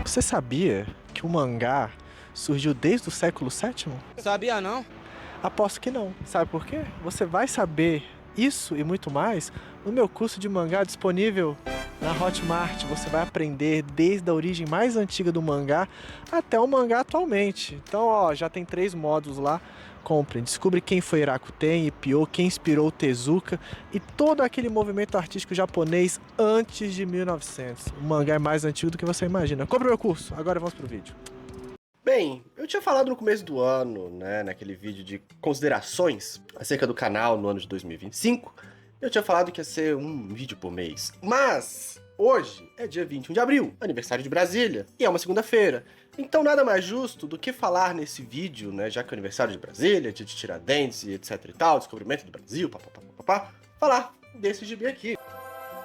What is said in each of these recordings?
Você sabia que o mangá surgiu desde o século sétimo? Sabia não? Aposto que não. Sabe por quê? Você vai saber isso e muito mais no meu curso de mangá disponível na Hotmart. Você vai aprender desde a origem mais antiga do mangá até o mangá atualmente. Então, ó, já tem 3 módulos lá. Comprem. Descubra quem foi Rakuten, Ipyo, quem inspirou o Tezuka e todo aquele movimento artístico japonês antes de 1900. O mangá é mais antigo do que você imagina. Compre meu curso. Agora vamos pro vídeo. Bem, eu tinha falado no começo do ano, né, naquele vídeo de considerações acerca do canal no ano de 2025, eu tinha falado que ia ser um vídeo por mês. Mas hoje é dia 21 de abril, aniversário de Brasília, e é uma segunda-feira. Então nada mais justo do que falar nesse vídeo, né, já que é o aniversário de Brasília, dia de Tiradentes e etc e tal, descobrimento do Brasil, papapá, falar desse gibi aqui.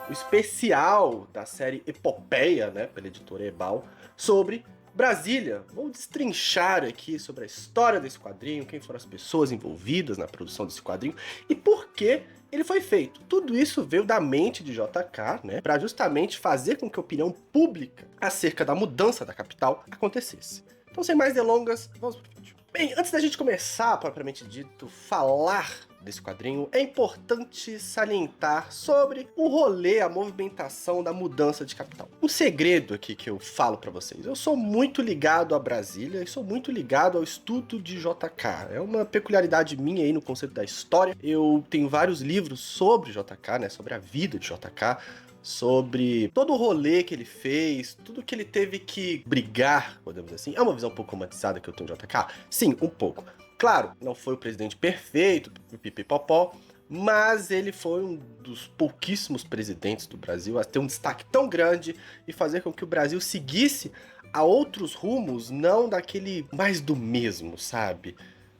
O especial da série Epopeia, né, pela editora Ebal, sobre Brasília. Vou destrinchar aqui sobre a história desse quadrinho, quem foram as pessoas envolvidas na produção desse quadrinho e por que ele foi feito. Tudo isso veio da mente de JK, né, para justamente fazer com que a opinião pública acerca da mudança da capital acontecesse. Então, sem mais delongas, vamos pro vídeo. Bem, antes da gente começar, propriamente dito, falar desse quadrinho, é importante salientar sobre o rolê, a movimentação da mudança de capital. Um segredo aqui que eu falo pra vocês, eu sou muito ligado a Brasília e sou muito ligado ao estudo de JK. É uma peculiaridade minha aí no conceito da história. Eu tenho vários livros sobre JK, né, sobre a vida de JK, sobre todo o rolê que ele fez, tudo que ele teve que brigar, podemos dizer assim. É uma visão um pouco romantizada que eu tenho de JK? Sim, um pouco. Claro, não foi o presidente perfeito, pipipopó, mas ele foi um dos pouquíssimos presidentes do Brasil a ter um destaque tão grande e fazer com que o Brasil seguisse a outros rumos, não daquele mais do mesmo, sabe?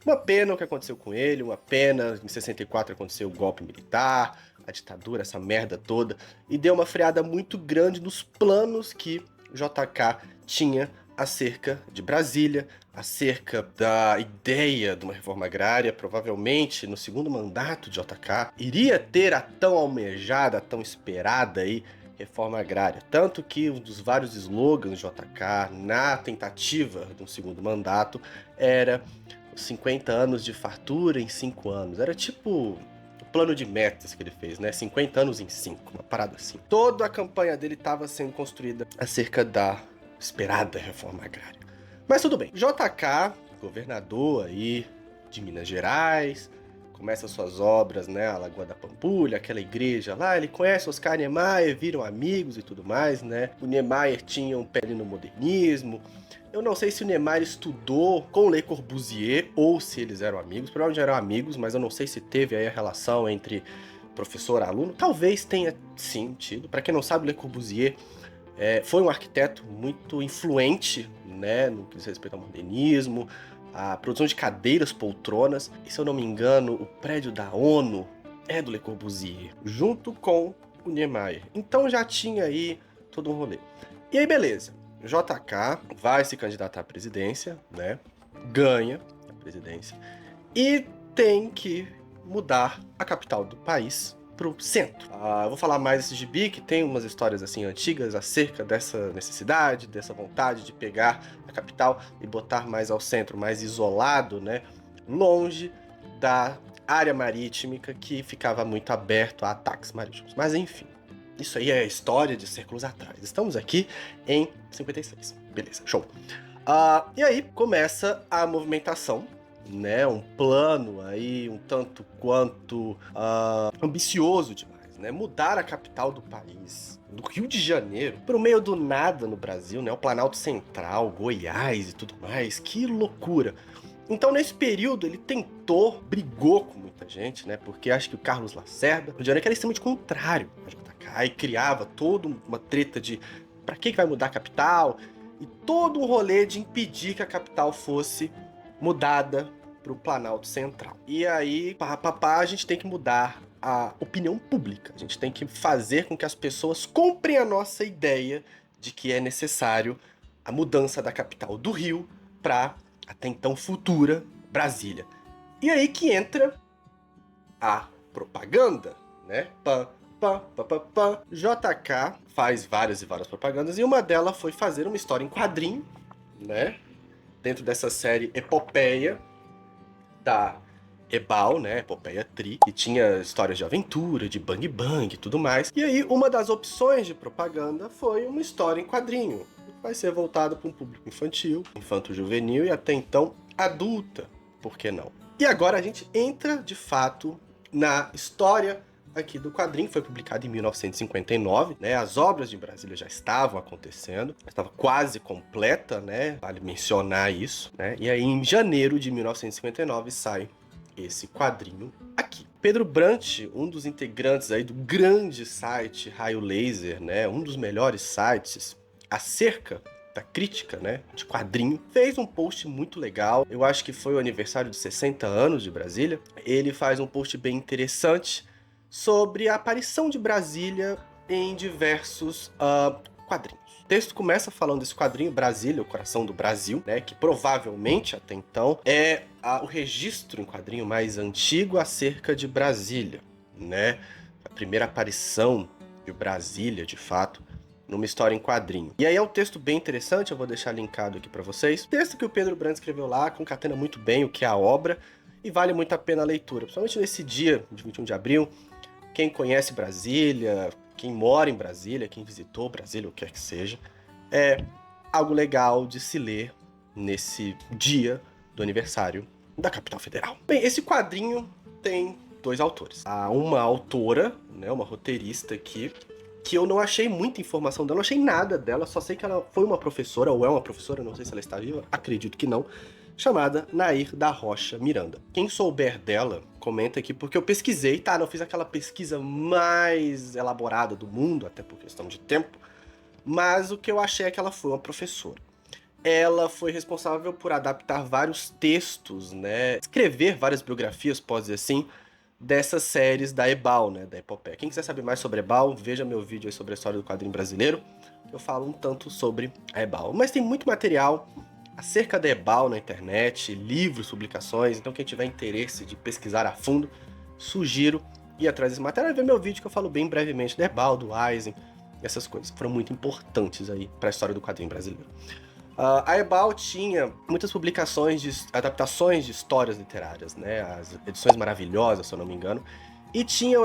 Uma pena o que aconteceu com ele, uma pena, em 64 aconteceu o golpe militar, a ditadura, essa merda toda, e deu uma freada muito grande nos planos que JK tinha acerca de Brasília, acerca da ideia de uma reforma agrária. Provavelmente no segundo mandato de JK iria ter a tão almejada, a tão esperada aí reforma agrária. Tanto que um dos vários slogans de JK na tentativa do segundo mandato era 50 anos de fartura em 5 anos. Era tipo o plano de metas que ele fez, né? 50 anos em 5, uma parada assim. Toda a campanha dele estava sendo construída acerca da esperada reforma agrária. Mas tudo bem. JK, governador aí de Minas Gerais, começa suas obras, né? A Lagoa da Pampulha, aquela igreja lá. Ele conhece Oscar Niemeyer, viram amigos e tudo mais, né? O Niemeyer tinha um pé no modernismo. Eu não sei se o Niemeyer estudou com Le Corbusier ou se eles eram amigos. Provavelmente eram amigos, mas eu não sei se teve aí a relação entre professor e aluno. Talvez tenha sim tido. Para quem não sabe, Le Corbusier foi um arquiteto muito influente, né, no que diz respeito ao modernismo, a produção de cadeiras, poltronas. E se eu não me engano, o prédio da ONU é do Le Corbusier, junto com o Niemeyer. Então já tinha aí todo um rolê. E aí, beleza. JK vai se candidatar à presidência, né? Ganha a presidência e tem que mudar a capital do país pro centro. Eu vou falar mais desse gibi, que tem umas histórias assim antigas acerca dessa necessidade, dessa vontade de pegar a capital e botar mais ao centro, mais isolado, né? Longe da área marítima que ficava muito aberto a ataques marítimos. Mas enfim. Isso aí é história de séculos atrás. Estamos aqui em 56. Beleza, show. E aí começa a movimentação, né? Um plano aí um tanto quanto ambicioso demais, né? Mudar a capital do país, do Rio de Janeiro, para o meio do nada no Brasil, né? O Planalto Central, Goiás e tudo mais. Que loucura! Então, nesse período, ele tentou, brigou com muita gente, né? Porque acho que o Carlos Lacerda, o Janeiro era extremamente contrário a JK e criava toda uma treta de pra que vai mudar a capital e todo um rolê de impedir que a capital fosse mudada pro Planalto Central. E aí, a gente tem que mudar a opinião pública. A gente tem que fazer com que as pessoas comprem a nossa ideia de que é necessário a mudança da capital do Rio para até então futura Brasília. E aí que entra a propaganda, né? Pam, JK faz várias e várias propagandas, e uma delas foi fazer uma história em quadrinho, né? Dentro dessa série Epopeia da Ebal, né? Epopeia Tri, que tinha histórias de aventura, de bang bang e tudo mais. E aí, uma das opções de propaganda foi uma história em quadrinho. Vai ser voltada para um público infantil, infanto-juvenil e até então adulta, por que não? E agora a gente entra, de fato, na história aqui do quadrinho. Foi publicado em 1959, né? As obras de Brasília já estavam acontecendo, estava quase completa, né? Vale mencionar isso, né? E aí, em janeiro de 1959, sai esse quadrinho aqui. Pedro Brant, um dos integrantes aí do grande site Raio Laser, né? Um dos melhores sites acerca da crítica, né, de quadrinho, fez um post muito legal. Eu acho que foi o aniversário de 60 anos de Brasília. Ele faz um post bem interessante sobre a aparição de Brasília em diversos quadrinhos. O texto começa falando desse quadrinho, Brasília, o coração do Brasil, né, que provavelmente até então é o registro em quadrinho mais antigo acerca de Brasília, né? A primeira aparição de Brasília, de fato, numa história em quadrinho. E aí é um texto bem interessante, eu vou deixar linkado aqui para vocês. Texto que o Pedro Brant escreveu lá, concatena muito bem o que é a obra e vale muito a pena a leitura. Principalmente nesse dia de 21 de abril, quem conhece Brasília, quem mora em Brasília, quem visitou Brasília, o que quer que seja, é algo legal de se ler nesse dia do aniversário da capital federal. Bem, esse quadrinho tem dois autores. Há uma autora, né, uma roteirista aqui, que eu não achei muita informação dela, não achei nada dela, só sei que ela foi uma professora, ou é uma professora, não sei se ela está viva, acredito que não, chamada Nair da Rocha Miranda. Quem souber dela, comenta aqui, porque eu pesquisei, tá? Não fiz aquela pesquisa mais elaborada do mundo, até por questão de tempo, mas o que eu achei é que ela foi uma professora. Ela foi responsável por adaptar vários textos, né? Escrever várias biografias, pode dizer assim, dessas séries da Ebal, né, da Epopeia. Quem quiser saber mais sobre Ebal, veja meu vídeo aí sobre a história do quadrinho brasileiro, eu falo um tanto sobre a Ebal. Mas tem muito material acerca da Ebal na internet, livros, publicações, então quem tiver interesse de pesquisar a fundo, sugiro ir atrás desse material e ver meu vídeo que eu falo bem brevemente da Ebal, do Eisen, essas coisas que foram muito importantes aí para a história do quadrinho brasileiro. A Ebal tinha muitas publicações de adaptações de histórias literárias, né? As edições maravilhosas, se eu não me engano. E tinham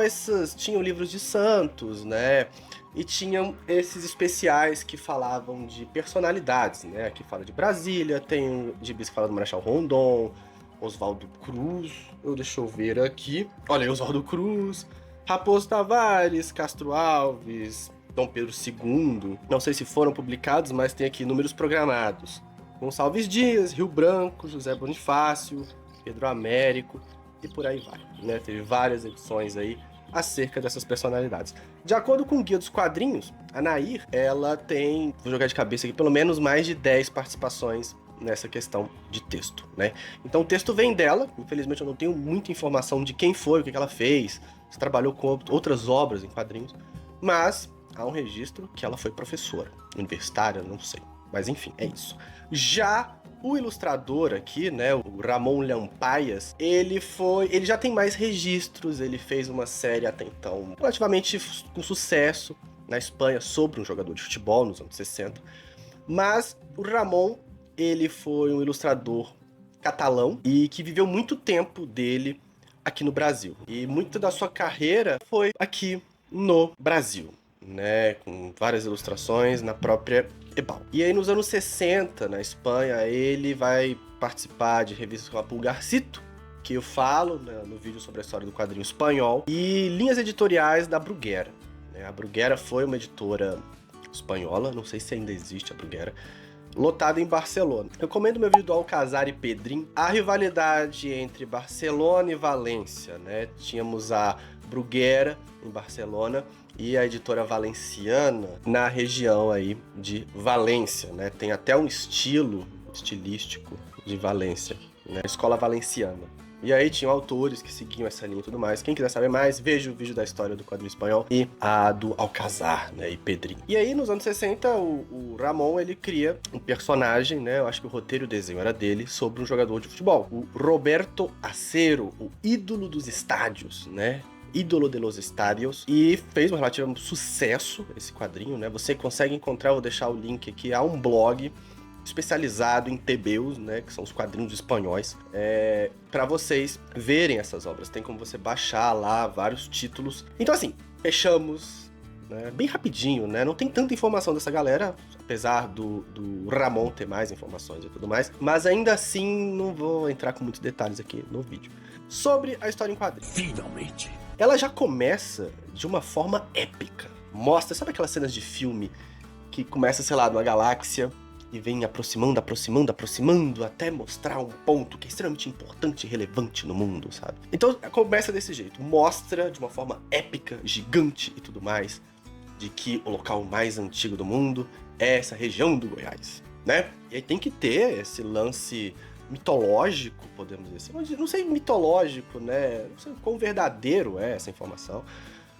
livros de santos, né? E tinham esses especiais que falavam de personalidades, né? Aqui fala de Brasília, tem gibis que fala do Marechal Rondon, Oswaldo Cruz. Deixa eu ver aqui. Olha aí, Oswaldo Cruz, Raposo Tavares, Castro Alves, Dom Pedro II, não sei se foram publicados, mas tem aqui números programados. Gonçalves Dias, Rio Branco, José Bonifácio, Pedro Américo e por aí vai, né? Teve várias edições aí acerca dessas personalidades. De acordo com o Guia dos Quadrinhos, a Nair, ela tem, vou jogar de cabeça aqui, pelo menos mais de 10 participações nessa questão de texto, né? Então o texto vem dela, infelizmente eu não tenho muita informação de quem foi, o que ela fez, se trabalhou com outras obras em quadrinhos, mas há um registro que ela foi professora universitária, não sei. Mas enfim, é isso. Já o ilustrador aqui, né, o Ramon Lampaias, ele já tem mais registros, ele fez uma série até então relativamente com sucesso na Espanha sobre um jogador de futebol nos anos 60. Mas o Ramon, ele foi um ilustrador catalão e que viveu muito tempo dele aqui no Brasil. E muita da sua carreira foi aqui no Brasil, né, com várias ilustrações na própria Ebal. E aí nos anos 60, na Espanha, ele vai participar de revistas como a Pulgarcito, que eu falo, né, no vídeo sobre a história do quadrinho espanhol, e linhas editoriais da Bruguera, né? A Bruguera foi uma editora espanhola, não sei se ainda existe a Bruguera, lotada em Barcelona. Eu recomendo meu vídeo do Alcazar e Pedrim, a rivalidade entre Barcelona e Valência, né? Tínhamos a Bruguera em Barcelona e a editora valenciana na região aí de Valência, né? Tem até um estilo estilístico de Valência, né? Escola valenciana. E aí tinham autores que seguiam essa linha e tudo mais. Quem quiser saber mais, veja o vídeo da história do quadrinho espanhol e a do Alcazar, né, e Pedrinho. E aí, nos anos 60, o Ramon, ele cria um personagem, né, eu acho que o roteiro e o desenho era dele, sobre um jogador de futebol. O Roberto Acero, o ídolo dos estádios, né? Ídolo de los Estadios, e fez um relativo sucesso esse quadrinho, né? Você consegue encontrar, eu vou deixar o link aqui, há um blog especializado em TBUs, né, que são os quadrinhos espanhóis, para vocês verem essas obras. Tem como você baixar lá vários títulos. Então assim, fechamos, né, bem rapidinho, né? Não tem tanta informação dessa galera, apesar do Ramon ter mais informações e tudo mais, mas ainda assim não vou entrar com muitos detalhes aqui no vídeo. Sobre a história em quadrinhos. Finalmente. Ela já começa de uma forma épica. Mostra, sabe aquelas cenas de filme que começa, sei lá, numa galáxia e vem aproximando, até mostrar um ponto que é extremamente importante e relevante no mundo, sabe? Então começa desse jeito, mostra de uma forma épica, gigante e tudo mais, de que o local mais antigo do mundo é essa região do Goiás, né? E aí tem que ter esse lance mitológico, podemos dizer assim. Não sei mitológico, né? Não sei o quão verdadeiro é essa informação,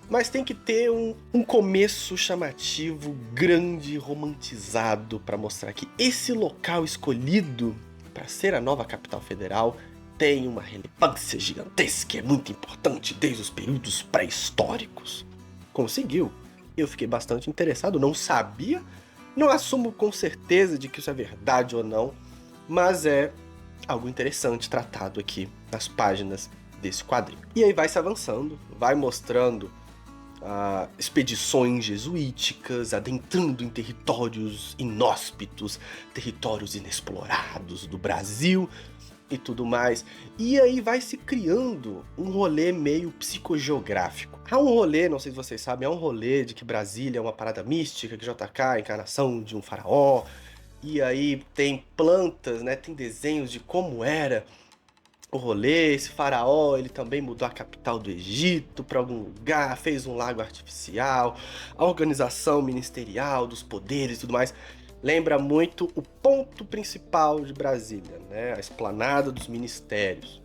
mas tem que ter um começo chamativo, grande, romantizado, para mostrar que esse local escolhido para ser a nova capital federal tem uma relevância gigantesca, é muito importante desde os períodos pré-históricos. Conseguiu. Eu fiquei bastante interessado, não sabia, não assumo com certeza de que isso é verdade ou não, mas é algo interessante tratado aqui nas páginas desse quadrinho. E aí vai se avançando, vai mostrando expedições jesuíticas, adentrando em territórios inóspitos, territórios inexplorados do Brasil e tudo mais. E aí vai se criando um rolê meio psicogeográfico. Há um rolê, não sei se vocês sabem, é um rolê de que Brasília é uma parada mística, que JK é a encarnação de um faraó, e aí tem plantas, né, tem desenhos de como era o rolê. Esse faraó, ele também mudou a capital do Egito para algum lugar, fez um lago artificial, a organização ministerial dos poderes e tudo mais. Lembra muito o ponto principal de Brasília, né? A esplanada dos ministérios,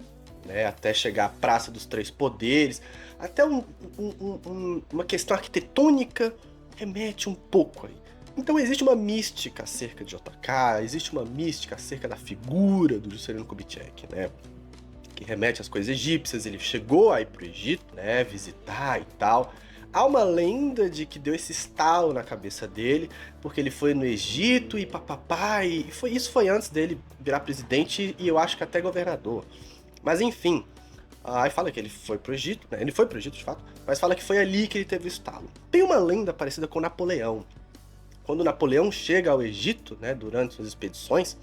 né? Até chegar à Praça dos Três Poderes, até uma questão arquitetônica remete um pouco aí. Então existe uma mística acerca de JK, existe uma mística acerca da figura do Juscelino Kubitschek, né? Que remete às coisas egípcias. Ele chegou aí pro Egito, né, visitar e tal. Há uma lenda de que deu esse estalo na cabeça dele, porque ele foi no Egito e papapá, e isso foi antes dele virar presidente e eu acho que até governador. Mas enfim, aí fala que ele foi pro Egito, né, ele foi pro Egito de fato, mas fala que foi ali que ele teve o estalo. Tem uma lenda parecida com Napoleão. Quando Napoleão chega ao Egito, né, durante suas expedições,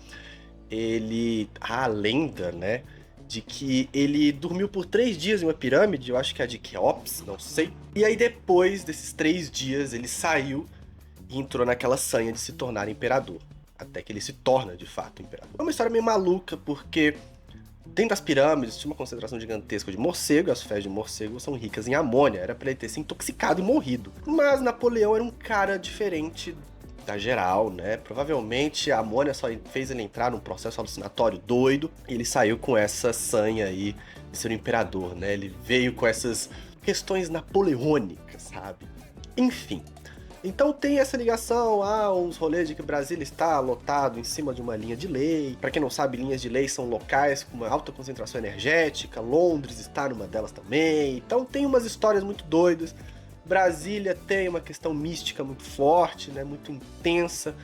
há a lenda, né, de que ele dormiu por 3 dias em uma pirâmide, eu acho que é a de Quéops, não sei. E aí depois desses 3 dias ele saiu e entrou naquela sanha de se tornar imperador. Até que ele se torna de fato imperador. É uma história meio maluca, porque dentro das pirâmides tinha uma concentração gigantesca de morcego, as fezes de morcego são ricas em amônia, era pra ele ter se intoxicado e morrido. Mas Napoleão era um cara diferente da geral, né? Provavelmente a amônia só fez ele entrar num processo alucinatório doido e ele saiu com essa sanha aí de ser um imperador, né? Ele veio com essas questões napoleônicas, sabe? Enfim. Então tem essa ligação, uns rolês de que Brasília está lotado em cima de uma linha de lei. Pra quem não sabe, linhas de lei são locais com uma alta concentração energética. Londres está numa delas também. Então tem umas histórias muito doidas. Brasília tem uma questão mística muito forte, né, muito intensa.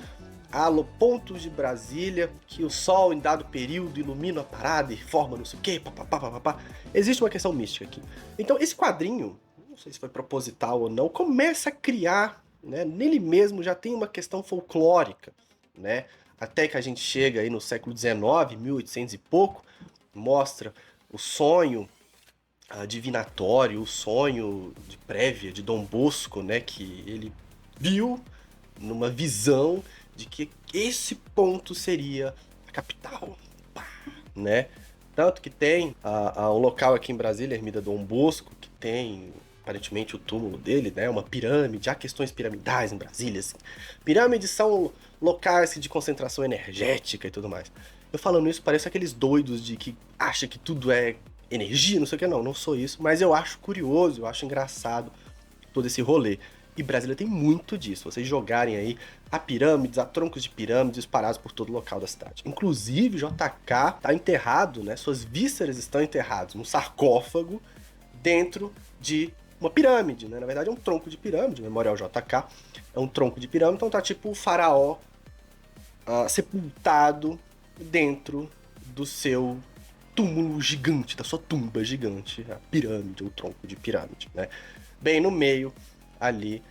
Há pontos de Brasília que o sol em dado período ilumina a parada e forma não sei o que, papapá. Existe uma questão mística aqui. Então esse quadrinho, não sei se foi proposital ou não, começa a criar, né, nele mesmo já tem uma questão folclórica, né, até que a gente chega aí no século XIX, 1800 e pouco, mostra o sonho divinatório, o sonho de prévia de Dom Bosco, né, que ele viu numa visão de que esse ponto seria a capital, né? Tanto que tem um local aqui em Brasília, a Ermida Dom Bosco, que tem aparentemente o túmulo dele, né, uma pirâmide. Há questões piramidais em Brasília, assim. Pirâmides são locais de concentração energética e tudo mais. Eu falando isso, parece aqueles doidos de que acha que tudo é energia, não sei o que, não sou isso, mas eu acho curioso, eu acho engraçado todo esse rolê. E Brasília tem muito disso, vocês jogarem aí há pirâmides, há troncos de pirâmides espalhados por todo o local da cidade. Inclusive, JK tá enterrado, né, suas vísceras estão enterradas num sarcófago dentro de uma pirâmide, né? Na verdade é um tronco de pirâmide, o Memorial JK é um tronco de pirâmide, então tá tipo o faraó sepultado dentro do seu túmulo gigante, da sua tumba gigante, a pirâmide, o tronco de pirâmide, né? Bem no meio ali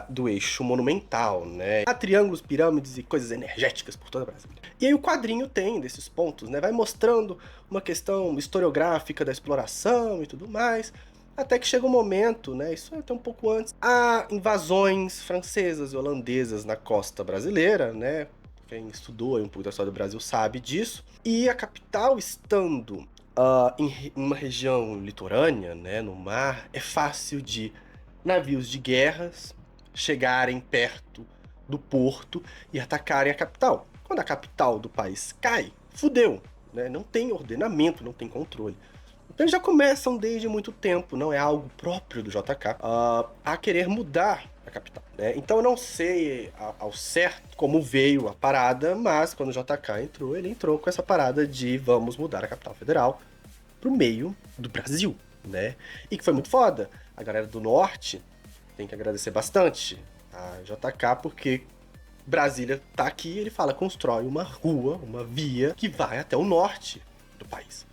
do eixo monumental, né? Há triângulos, pirâmides e coisas energéticas por toda a Brasília. E aí o quadrinho tem desses pontos, né? Vai mostrando uma questão historiográfica da exploração e tudo mais, até que chega um momento, né? Isso é até um pouco antes, há invasões francesas e holandesas na costa brasileira, né? Quem estudou um pouco da história do Brasil sabe disso. E a capital estando em uma região litorânea, né, no mar, é fácil de navios de guerras chegarem perto do porto e atacarem a capital. Quando a capital do país cai, fudeu, né? Não tem ordenamento, não tem controle. Então eles já começam desde muito tempo, não é algo próprio do JK, a querer mudar a capital, né? Então eu não sei ao certo como veio a parada, mas quando o JK entrou, ele entrou com essa parada de vamos mudar a capital federal pro meio do Brasil, né? E que foi muito foda. A galera do norte tem que agradecer bastante a JK, porque Brasília tá aqui, ele fala, constrói uma rua, uma via que vai até o norte do país,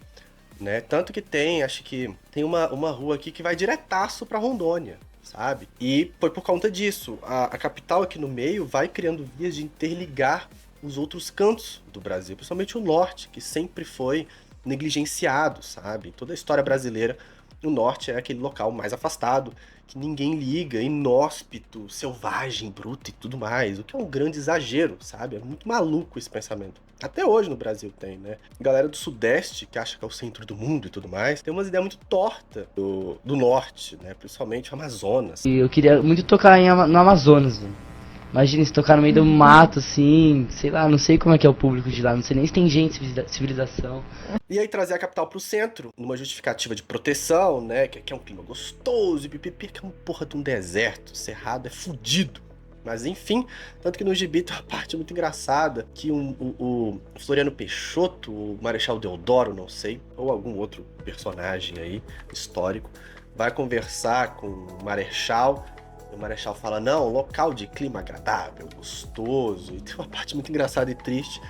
né? Tanto que tem, acho que tem uma rua aqui que vai diretaço pra Rondônia, sabe? E foi por conta disso. A capital aqui no meio vai criando vias de interligar os outros cantos do Brasil, principalmente o norte, que sempre foi negligenciado, sabe? Toda a história brasileira, o norte é aquele local mais afastado, que ninguém liga, inóspito, selvagem, bruto e tudo mais, o que é um grande exagero, sabe? É muito maluco esse pensamento. Até hoje no Brasil tem, né? Galera do Sudeste, que acha que é o centro do mundo e tudo mais, tem umas ideias muito tortas do Norte, né? Principalmente o Amazonas. E eu queria muito tocar no Amazonas, velho. Imagina se tocar no meio do mato, assim, sei lá, não sei como é que é o público de lá, não sei nem se tem gente, civilização. E aí trazer a capital pro centro, numa justificativa de proteção, né? Que é um clima gostoso e pipipi, que é uma porra de um deserto, cerrado, é fudido. Mas enfim, tanto que no gibi tem uma parte muito engraçada, que o Floriano Peixoto, o Marechal Deodoro, não sei, ou algum outro personagem aí, histórico, vai conversar com o Marechal. O Marechal fala, não, local de clima agradável, gostoso. E tem uma parte muito engraçada e triste.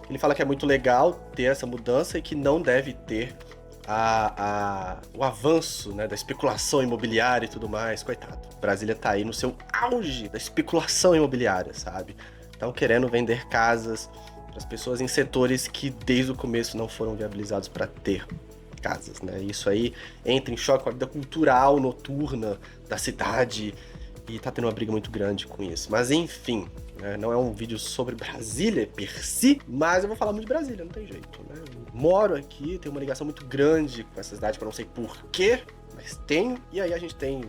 Ele fala que é muito legal ter essa mudança e que não deve ter o avanço, né, da especulação imobiliária e tudo mais. Coitado, Brasília tá aí no seu auge da especulação imobiliária, sabe? Estão querendo vender casas para as pessoas em setores que desde o começo não foram viabilizados para ter casas, né? Isso aí entra em choque com a vida cultural noturna da cidade. E tá tendo uma briga muito grande com isso. Mas enfim, né? Não é um vídeo sobre Brasília per si, mas eu vou falar muito de Brasília, não tem jeito, né? Eu moro aqui, tenho uma ligação muito grande com essa cidade, que eu não sei porquê, mas tenho. E aí a gente tem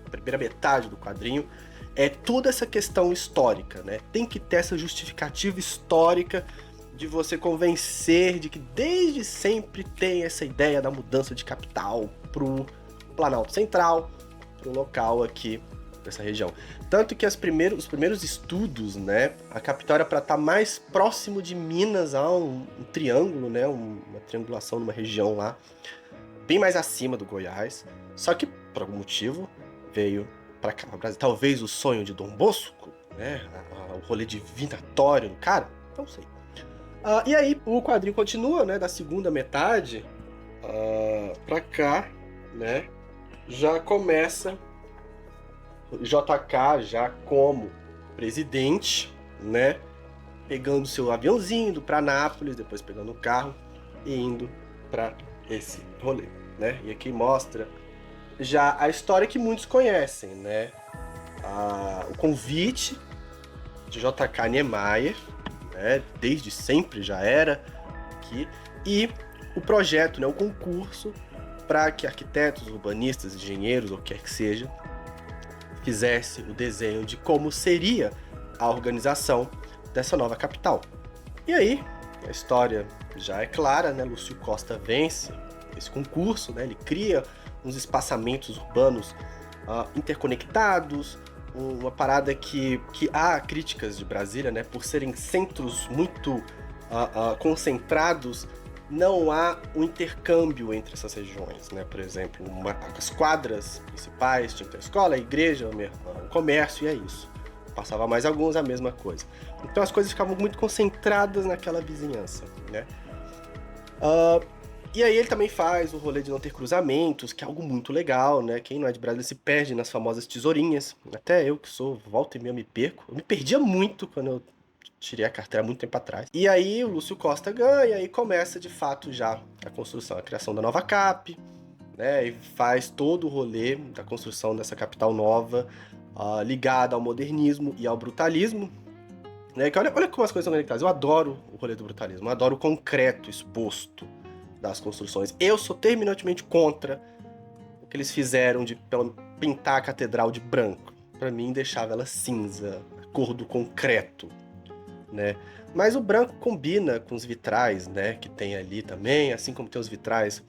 a primeira metade do quadrinho, é toda essa questão histórica, né? Tem que ter essa justificativa histórica de você convencer de que desde sempre tem essa ideia da mudança de capital pro Planalto Central, pro local aqui dessa região. Tanto que os primeiros estudos, né, a capital era para estar mais próximo de Minas, a um triângulo, né, uma triangulação numa região lá, bem mais acima do Goiás, só que por algum motivo veio para cá, Brasil. Talvez o sonho de Dom Bosco, né, o rolê divinatório do cara, não sei. E aí o quadrinho continua, né, da segunda metade pra cá, né, já começa JK já como presidente, né, pegando seu aviãozinho, indo pra Nápoles, depois pegando o carro e indo pra esse rolê, né, e aqui mostra já a história que muitos conhecem, né, o convite de JK Niemeyer, né, desde sempre já era aqui, e o projeto, né, o concurso para que arquitetos, urbanistas, engenheiros, ou o que quer que seja, fizesse o desenho de como seria a organização dessa nova capital. E aí, a história já é clara, né? Lúcio Costa vence esse concurso, né? Ele cria uns espaçamentos urbanos interconectados, uma parada que há críticas de Brasília, né? Por serem centros muito concentrados não há um intercâmbio entre essas regiões, né? Por exemplo, as quadras principais tinha que ter a escola, a igreja, o comércio, e é isso. Passava mais alguns, a mesma coisa. Então as coisas ficavam muito concentradas naquela vizinhança, né? E aí ele também faz o rolê de não ter cruzamentos, que é algo muito legal, né? Quem não é de Brasília se perde nas famosas tesourinhas. Até eu, que sou volta e meia, me perco. Eu me perdia muito quando eu tirei a carteira há muito tempo atrás. E aí o Lúcio Costa ganha e começa de fato já a construção, a criação da nova CAP, né? E faz todo o rolê da construção dessa capital nova, ligada ao modernismo e ao brutalismo. Né? Que olha como as coisas são conectadas. Eu adoro o rolê do brutalismo, eu adoro o concreto exposto das construções. Eu sou terminantemente contra o que eles fizeram de pintar a catedral de branco. Pra mim, deixava ela cinza, a cor do concreto, né? Mas o branco combina com os vitrais, né, que tem ali também, assim como tem os vitrais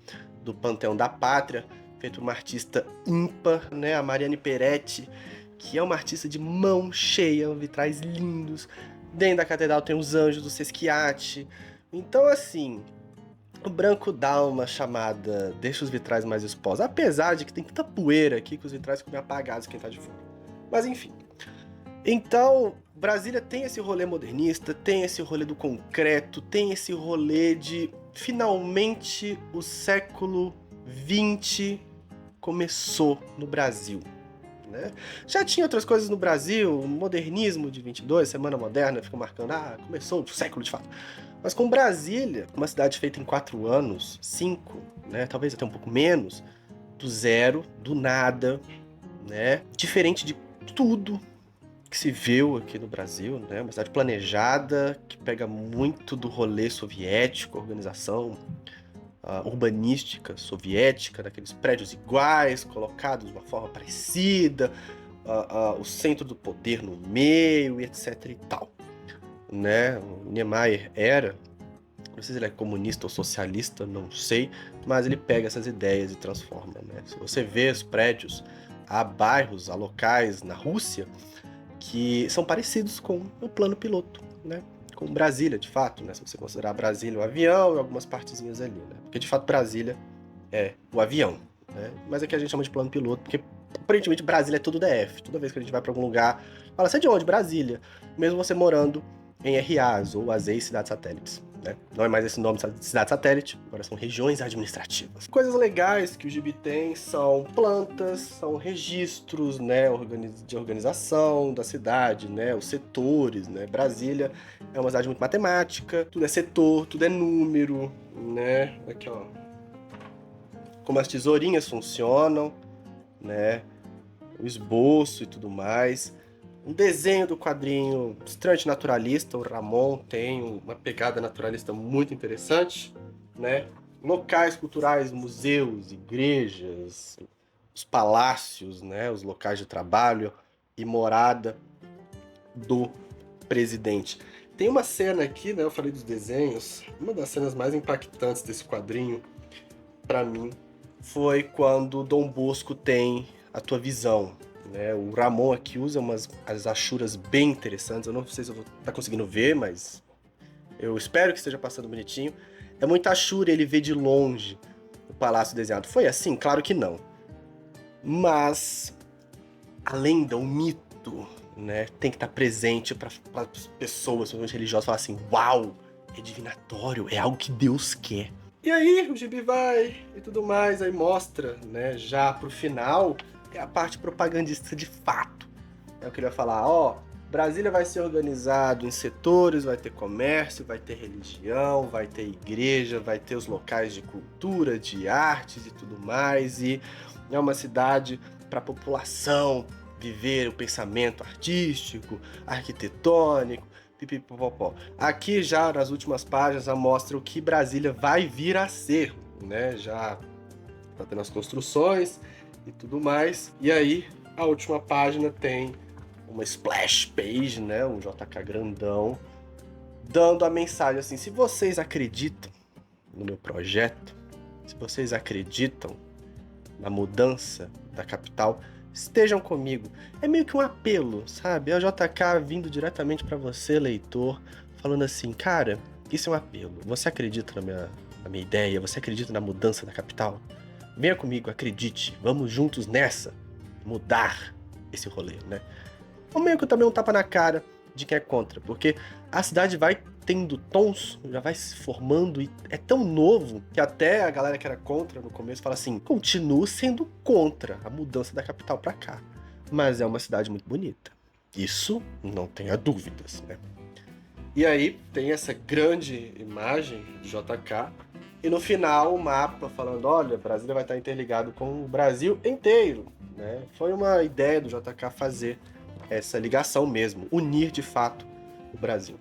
do Panteão da Pátria, feito por uma artista ímpar, né, a Mariane Peretti, que é uma artista de mão cheia, vitrais lindos. Dentro da catedral tem os anjos do Sesquiate. Então, assim, o branco dá uma chamada, deixa os vitrais mais expostos, apesar de que tem tanta poeira aqui que os vitrais ficam meio apagados quem tá de fora. Mas enfim. Então, Brasília tem esse rolê modernista, tem esse rolê do concreto, tem esse rolê de finalmente o século XX começou no Brasil. Né? Já tinha outras coisas no Brasil, o modernismo de 22, Semana Moderna, ficou marcando, começou o século de fato. Mas com Brasília, uma cidade feita em 4 anos, 5, né, talvez até um pouco menos, do zero, do nada, né, diferente de tudo que se viu aqui no Brasil, né, uma cidade planejada, que pega muito do rolê soviético, organização urbanística soviética, daqueles prédios iguais, colocados de uma forma parecida, o centro do poder no meio, e etc e tal. Né? O Niemeyer não sei se ele é comunista ou socialista, não sei, mas ele pega essas ideias e transforma. Né? Se você vê os prédios, há bairros, há locais na Rússia que são parecidos com o plano piloto, né? Com Brasília, de fato, né? Se você considerar Brasília o avião e algumas partezinhas ali, né? Porque de fato Brasília é o avião, né? Mas aqui a gente chama de plano piloto, porque aparentemente Brasília é tudo DF. Toda vez que a gente vai pra algum lugar, fala, você é de onde? Brasília. Mesmo você morando em RAs ou AZ e cidades satélites. Né? Não é mais esse nome de cidade satélite, agora são regiões administrativas. Coisas legais que o Gibi tem são plantas, são registros, né, de organização da cidade, né, os setores. Né? Brasília é uma cidade muito matemática, tudo é setor, tudo é número. Né? Aqui, ó. Como as tesourinhas funcionam, né? O esboço e tudo mais. Um desenho do quadrinho extremamente naturalista, o Ramon tem uma pegada naturalista muito interessante, né? Locais culturais, museus, igrejas, os palácios, né? Os locais de trabalho e morada do presidente. Tem uma cena aqui, né? Eu falei dos desenhos, uma das cenas mais impactantes desse quadrinho, para mim, foi quando Dom Bosco tem A Tua Visão. Né, o Ramon aqui usa as achuras bem interessantes. Eu não sei se eu vou estar conseguindo ver, mas eu espero que esteja passando bonitinho. É muita achura, ele vê de longe o palácio desenhado. Foi assim? Claro que não. Mas a lenda, o mito, né, tem que estar presente para as pessoas, principalmente religiosas, falar assim: uau, é divinatório, é algo que Deus quer. E aí o Gibi vai e tudo mais, aí mostra, né, já pro final, é a parte propagandista de fato. É o que ele vai falar, Brasília vai ser organizado em setores, vai ter comércio, vai ter religião, vai ter igreja, vai ter os locais de cultura, de artes e tudo mais, e é uma cidade para a população viver o pensamento artístico, arquitetônico, pipipopopó. Aqui já nas últimas páginas já mostra o que Brasília vai vir a ser, né? Já tá tendo as construções e tudo mais. E aí, a última página tem uma splash page, né? Um JK grandão, dando a mensagem assim: se vocês acreditam no meu projeto, se vocês acreditam na mudança da capital, estejam comigo. É meio que um apelo, sabe? É o JK vindo diretamente para você, leitor, falando assim: cara, isso é um apelo. Você acredita na minha ideia? Você acredita na mudança da capital? Venha comigo, acredite, vamos juntos nessa, mudar esse rolê, né? Ou meio que também um tapa na cara de quem é contra, porque a cidade vai tendo tons, já vai se formando e é tão novo que até a galera que era contra no começo fala assim, continua sendo contra a mudança da capital pra cá, mas é uma cidade muito bonita. Isso não tenha dúvidas, né? E aí tem essa grande imagem de JK e no final o mapa falando, olha, Brasília vai estar interligado com o Brasil inteiro, né? Foi uma ideia do JK fazer essa ligação mesmo, unir de fato o Brasil.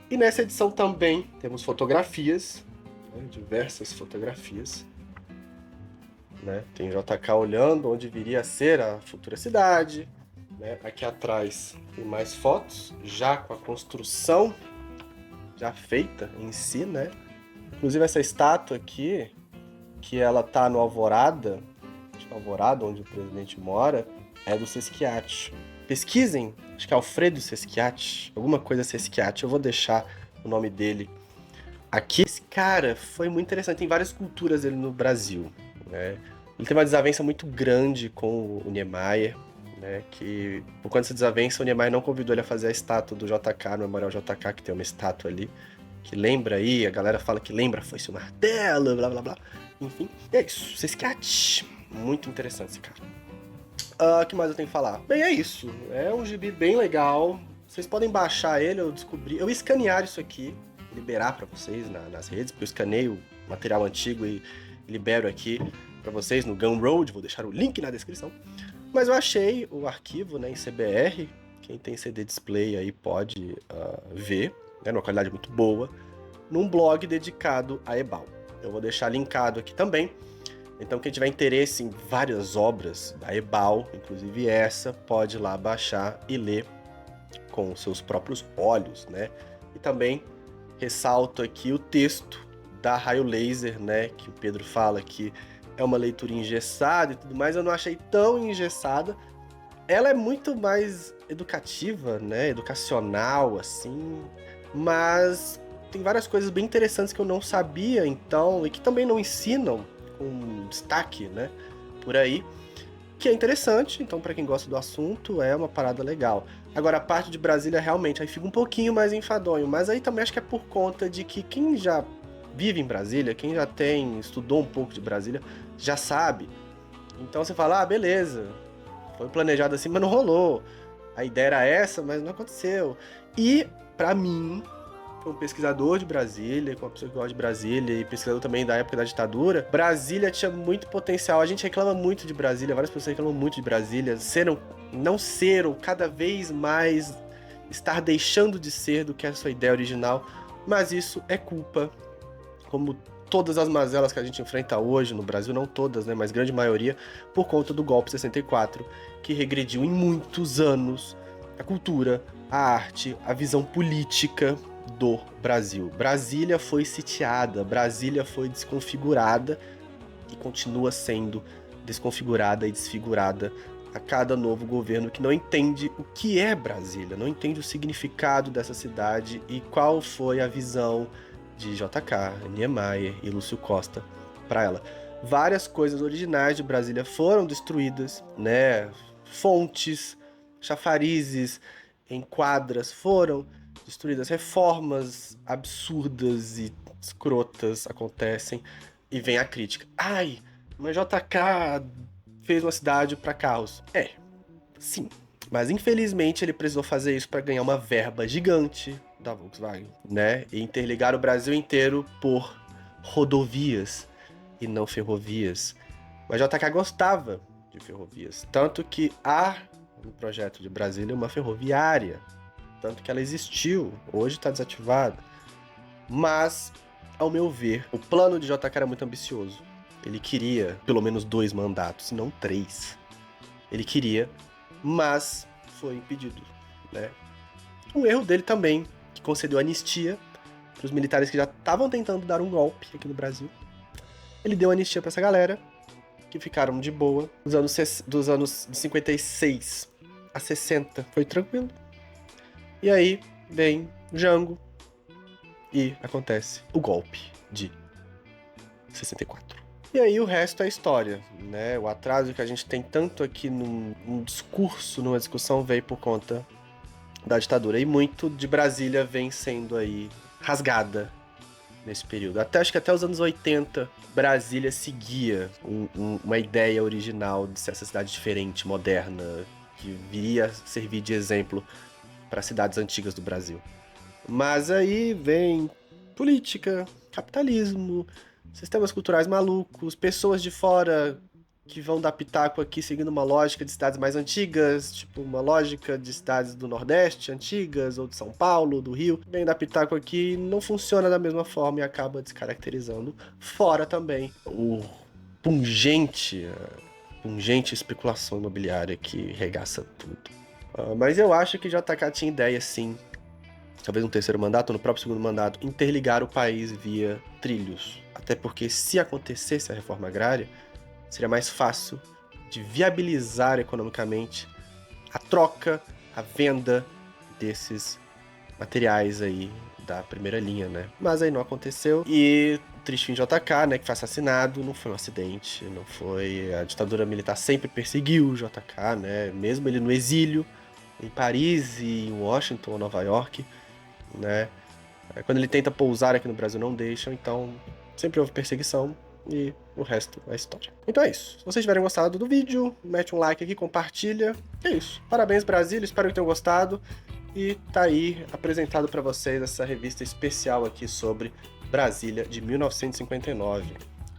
E nessa edição também temos fotografias, né, diversas fotografias, né? Tem JK olhando onde viria a ser a futura cidade, né? Aqui atrás tem mais fotos, já com a construção já feita em si, né? Inclusive essa estátua aqui, que ela tá no Alvorada, acho que é Alvorada, onde o presidente mora, é do Sesquiate. Pesquisem, acho que é Alfredo Sesquiate, alguma coisa Sesquiate, eu vou deixar o nome dele aqui. Esse cara foi muito interessante, tem várias culturas dele no Brasil, né? Ele tem uma desavença muito grande com o Niemeyer, né? Que por conta dessa desavença, o Niemeyer não convidou ele a fazer a estátua do JK, no Memorial JK, que tem uma estátua ali, que lembra aí, a galera fala que lembra Foice o Martelo, blá blá blá. Enfim, é isso, Sesquiate. Muito interessante esse cara. O que mais eu tenho que falar? Bem, é isso. É um gibi bem legal. Vocês podem baixar ele, eu descobri. Eu escanear isso aqui, liberar pra vocês nas redes, porque eu escaneio material antigo e libero aqui pra vocês no Gumroad. Vou deixar o link na descrição. Mas eu achei o arquivo, né, em CBR. Quem tem CD display aí pode ver, né, numa qualidade muito boa, num blog dedicado a Ebal. Eu vou deixar linkado aqui também. Então quem tiver interesse em várias obras da Ebal, inclusive essa, pode ir lá baixar e ler com seus próprios olhos, né? E também ressalto aqui o texto da Raio Laser, né? Que o Pedro fala que é uma leitura engessada e tudo mais. Eu não achei tão engessada. Ela é muito mais educativa, né? Educacional, assim. Mas tem várias coisas bem interessantes que eu não sabia, então, e que também não ensinam com destaque, né, por aí, que é interessante, então para quem gosta do assunto é uma parada legal. Agora a parte de Brasília realmente aí fica um pouquinho mais enfadonho, mas aí também acho que é por conta de que quem já vive em Brasília, quem já estudou um pouco de Brasília, já sabe. Então você fala, ah, beleza, foi planejado assim, mas não rolou. A ideia era essa, mas não aconteceu. E, pra mim, como pesquisador de Brasília, como uma pessoa que gosta de Brasília e pesquisador também da época da ditadura, Brasília tinha muito potencial. A gente reclama muito de Brasília, várias pessoas reclamam muito de Brasília, não ser ou cada vez mais estar deixando de ser do que a sua ideia original, mas isso é culpa, como todas as mazelas que a gente enfrenta hoje no Brasil, não todas, né, mas grande maioria, por conta do golpe 64, que regrediu em muitos anos a cultura, a arte, a visão política do Brasil. Brasília foi sitiada, Brasília foi desconfigurada e continua sendo desconfigurada e desfigurada a cada novo governo que não entende o que é Brasília, não entende o significado dessa cidade e qual foi a visão de JK, Niemeyer e Lúcio Costa para ela. Várias coisas originais de Brasília foram destruídas, né? Fontes, chafarizes, enquadras foram destruídas, reformas absurdas e escrotas acontecem e vem a crítica. Ai, mas JK fez uma cidade para carros. É, sim. Mas infelizmente ele precisou fazer isso para ganhar uma verba gigante da Volkswagen, né? E interligar o Brasil inteiro por rodovias e não ferrovias. Mas JK gostava de ferrovias, tanto que há no projeto de Brasília uma ferroviária, tanto que ela existiu, hoje está desativada. Mas, ao meu ver, o plano de JK era muito ambicioso. Ele queria pelo menos 2 mandatos, se não 3. Ele queria, mas foi impedido, né? Um erro dele também, que concedeu anistia para os militares que já estavam tentando dar um golpe aqui no Brasil. Ele deu anistia para essa galera, que ficaram de boa. Dos anos de 56 a 60 foi tranquilo. E aí vem Jango e acontece o golpe de 64. E aí o resto é história, né? O atraso que a gente tem tanto aqui num discurso, numa discussão, veio por conta da ditadura. E muito de Brasília vem sendo aí rasgada nesse período. Acho que até os anos 80, Brasília seguia uma ideia original de ser essa cidade diferente, moderna, que viria a servir de exemplo para cidades antigas do Brasil. Mas aí vem política, capitalismo, sistemas culturais malucos, pessoas de fora que vão dar pitaco aqui seguindo uma lógica de cidades mais antigas, tipo uma lógica de cidades do Nordeste antigas, ou de São Paulo, do Rio. Vem dar pitaco aqui e não funciona da mesma forma e acaba descaracterizando. Fora também o pungente especulação imobiliária que regaça tudo. Mas eu acho que JK tinha ideia, sim, talvez no terceiro mandato ou no próprio segundo mandato, interligar o país via trilhos. Até porque se acontecesse a reforma agrária, seria mais fácil de viabilizar economicamente a troca, a venda desses materiais aí da primeira linha, né? Mas aí não aconteceu. E o triste fim de JK, né, que foi assassinado, não foi um acidente, não foi... A ditadura militar sempre perseguiu o JK, né? Mesmo ele no exílio, em Paris e em Washington ou Nova York, né? Quando ele tenta pousar aqui no Brasil não deixam, então sempre houve perseguição e o resto é história. Então é isso. Se vocês tiverem gostado do vídeo, mete um like aqui, compartilha. É isso. Parabéns, Brasília, espero que tenham gostado. E tá aí apresentado pra vocês essa revista especial aqui sobre Brasília de 1959.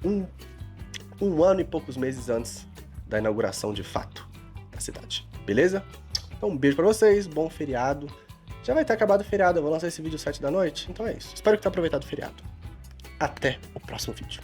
Um ano e poucos meses antes da inauguração de fato da cidade. Beleza? Então um beijo pra vocês, bom feriado. Já vai ter acabado o feriado, eu vou lançar esse vídeo às 7 da noite. Então é isso. Espero que tenham aproveitado o feriado. Até o próximo vídeo.